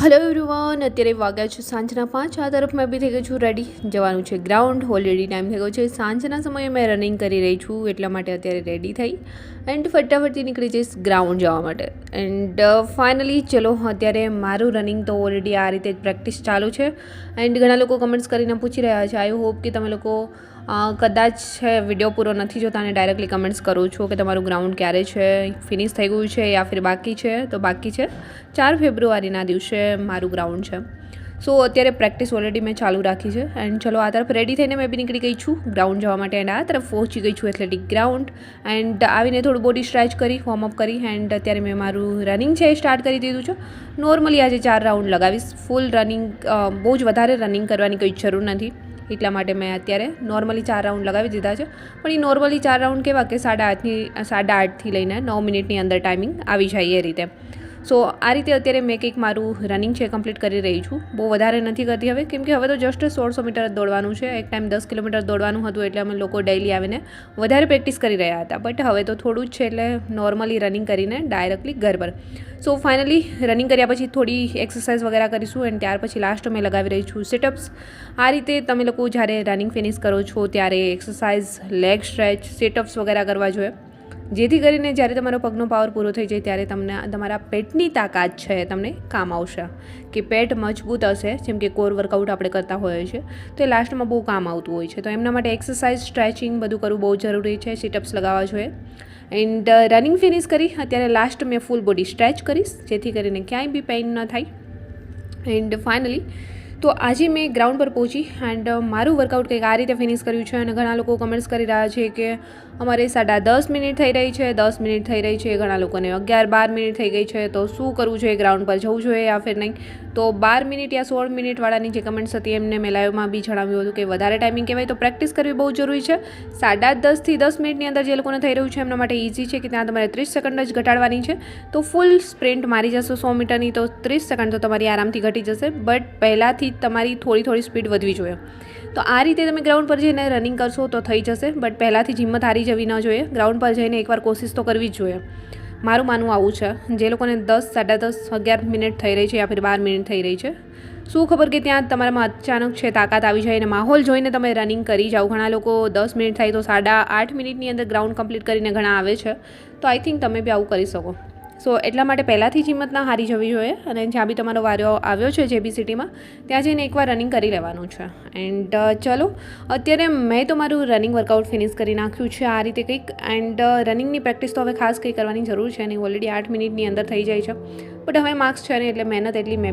hello everyone અત્યારે વાગ્યા છે સાંજના 5 આ તરફ મેં બી થઈ ગઈ છું રેડી જવાનું છે ગ્રાઉન્ડ ઓલરેડી ટાઈમ થઈ ગયો છે સાંજના સમયે મેં રનિંગ કરી રહી છું એટલા માટે અત્યારે રેડી થઈ એન્ડ ફટાફટથી નીકળી જઈશ ગ્રાઉન્ડ જવા માટે એન્ડ ફાઇનલી ચલો અત્યારે મારું રનિંગ તો ઓલરેડી આ રીતે જ પ્રેક્ટિસ ચાલુ છે એન્ડ ઘણા લોકો કમેન્ટ્સ કરીને પૂછી રહ્યા છે આઈ હોપ કે તમે લોકો કદાચ વિડીયો પૂરો નથી જોતા અને ડાયરેક્ટલી કમેન્ટ્સ કરું છું કે તમારું ગ્રાઉન્ડ ક્યારે છે ફિનિશ થઈ ગયું છે યા ફિર બાકી છે તો બાકી છે 4 ફેબ્રુઆરીના દિવસે મારું ગ્રાઉન્ડ છે સો અત્યારે પ્રેક્ટિસ ઓલરેડી મેં ચાલુ રાખી છે એન્ડ ચલો આ તરફ રેડી થઈને મેં બી નીકળી ગઈ છું ગ્રાઉન્ડ જવા માટે એન્ડ આ તરફ પહોંચી ગઈ છું એથ્લેટિક ગ્રાઉન્ડ એન્ડ આવીને થોડું બોડી સ્ટ્રેચ કરી વોર્મઅપ કરી એન્ડ અત્યારે મેં મારું રનિંગ છે એ સ્ટાર્ટ કરી દીધું છે નોર્મલી આજે 4 રાઉન્ડ લગાવીશ ફૂલ રનિંગ બહુ જ વધારે રનિંગ કરવાની કંઈ જરૂર નથી એટલા માટે મેં અત્યારે નોર્મલી 4 રાઉન્ડ લગાવી દીધા છે પણ એ નોર્મલી 4 રાઉન્ડ કેવા કે 8:30થી લઈને 9 મિનિટની અંદર ટાઈમિંગ આવી જાય એ રીતે સો આ રીતે અત્યારે મેં કંઈક મારું રનિંગ છે કમ્પ્લીટ કરી રહી છું બહુ વધારે નથી કરતી હવે કેમ કે હવે તો જસ્ટ 1600 મીટર દોડવાનું છે એક ટાઈમ 10 કિલોમીટર દોડવાનું હતું એટલે અમે લોકો ડેઇલી આવીને વધારે પ્રેક્ટિસ કરી રહ્યા હતા બટ હવે તો થોડું જ છે એટલે નોર્મલી રનિંગ કરીને ડાયરેક્ટલી ઘર પર સો ફાઇનલી રનિંગ કર્યા પછી થોડી એક્સરસાઇઝ વગેરે કરીશું અને ત્યાર પછી લાસ્ટ મેં લગાવી રહી છું સિટઅપ્સ આ રીતે તમે લોકો જ્યારે રનિંગ ફિનિશ કરો છો ત્યારે એક્સરસાઇઝ લેગ સ્ટ્રેચ સિટઅપ્સ વગેરે કરવા જોઈએ જેથી કરીને જ્યારે તમારો પગનો પાવર પૂરો થઈ જાય ત્યારે તમને તમારા પેટની તાકાત છે તમને કામ આવશે કે પેટ મજબૂત હશે જેમ કે કોર વર્કઆઉટ આપણે કરતા હોઈએ છીએ તો એ લાસ્ટમાં બહુ કામ આવતું હોય છે તો એમના માટે એક્સરસાઇઝ સ્ટ્રેચિંગ બધું કરવું બહુ જરૂરી છે સિટઅપ્સ લગાવવા જોઈએ એન્ડ રનિંગ ફિનિશ કરી અત્યારે લાસ્ટ મેં ફૂલ બોડી સ્ટ્રેચ કરીશ જેથી કરીને ક્યાંય બી પેઇન ન થાય એન્ડ ફાઇનલી તો આજે મેં ગ્રાઉન્ડ પર પહોંચી એન્ડ મારું વર્કઆઉટ કંઈક આ રીતે ફિનિશ કર્યું છે અને ઘણા લોકો કમેન્ટ્સ કરી રહ્યા છે કે અમારે 10:30 મિનિટ થઈ રહી છે 10 મિનિટ થઈ રહી છે ઘણા લોકોને 11-12 મિનિટ થઈ ગઈ છે તો શું કરવું જોઈએ ગ્રાઉન્ડ પર જવું જોઈએ યા ફિર નહીં તો 12 મિનિટ યા 16 મિનિટવાળાની જે કમેન્ટ્સ હતી એમને મેં લાઈવમાં બી જણાવ્યું હતું કે વધારે ટાઈમિંગ કહેવાય તો પ્રેક્ટિસ કરવી બહુ જરૂરી છે 10:30થી 10 મિનિટની અંદર જે લોકોને થઈ રહ્યું છે એમના માટે ઇઝી છે કે ત્યાં તમારે 30 સેકન્ડ જ ઘટાડવાની છે તો ફૂલ સ્પ્રિન્ટ મારી જશો 100 મીટરની તો 30 સેકન્ડ તો તમારી આરામથી ઘટી જશે બટ પહેલાંથી તમારી થોડી સ્પીડ વધવી જોઈએ તો આ રીતે તમે ગ્રાઉન્ડ પર જઈને રનિંગ કરશો તો થઈ જશે બટ પહેલાંથી હિંમત હારી જવી ન જોઈએ ગ્રાઉન્ડ પર જઈને એકવાર કોશિશ તો કરવી જ જોઈએ મારું માનવું આવું છે જે લોકોને 10, 10:30, 11 મિનિટ થઈ રહી છે યા ફિર 12 મિનિટ થઈ રહી છે શું ખબર કે ત્યાં તમારામાં અચાનક છે તાકાત આવી જાય અને માહોલ જોઈને તમે રનિંગ કરી જાઓ ઘણા લોકો 10 મિનિટ થાય તો 8.5 મિનિટની અંદર ગ્રાઉન્ડ કમ્પ્લીટ કરીને ઘણા આવે છે તો આઈ થિંક તમે બી આવું કરી શકો સો એટલા માટે પહેલાંથી જ હિંમત ના હારી જવી જોઈએ અને જ્યાં બી તમારો વારો આવ્યો છે જે બી સિટીમાં ત્યાં જઈને એકવાર રનિંગ કરી લેવાનું છે એન્ડ ચલો અત્યારે મેં તો મારું રનિંગ વર્કઆઉટ ફિનિશ કરી નાખ્યું છે આ રીતે કંઈક એન્ડ રનિંગની પ્રેક્ટિસ તો હવે ખાસ કંઈ કરવાની જરૂર છે નહીં ઓલરેડી 8 મિનિટની અંદર થઈ જાય છે બટ હવે માર્ક્સ છે ને એટલે મહેનત એટલી મેં